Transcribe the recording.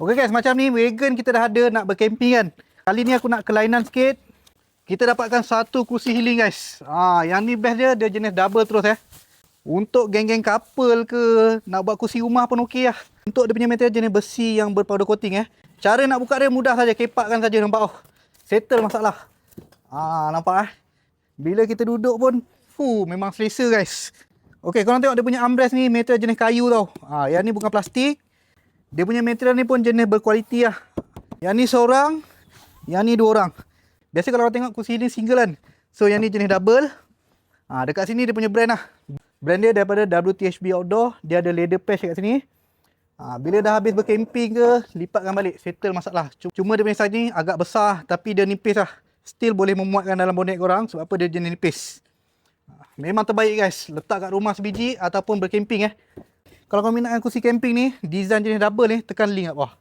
Okay guys, macam ni wagon kita dah ada nak bercamping kan. Kali ni aku nak kelainan sikit. Kita dapatkan satu kursi healing guys. Yang ni best dia jenis double terus Untuk geng-geng couple ke, nak buat kursi rumah pun okey lah. Untuk dia punya material jenis besi yang berpowder coating Cara nak buka dia mudah saja, kepakkan saja nampak settle masalah. Nampak Bila kita duduk pun, memang selesa guys. Okey, korang tengok dia punya armrest ni material jenis kayu tau. Yang ni bukan plastik. Dia punya material ni pun jenis berkualiti lah. Yang ni seorang, yang ni dua orang. Biasa kalau korang tengok kursi ni single kan. So yang ni jenis double. Dekat sini dia punya brand lah. Brand dia daripada WTHB Outdoor. Dia ada leather patch kat sini. Bila dah habis bercamping ke, lipatkan balik, settle masalah. Cuma dia punya size ni agak besar tapi dia nipis lah. Still boleh memuatkan dalam bonet korang sebab apa dia jenis nipis. Memang terbaik guys, letak kat rumah sebiji ataupun bercamping Kalau kau minat kursi camping ni, design jenis double ni, tekan link kat bawah.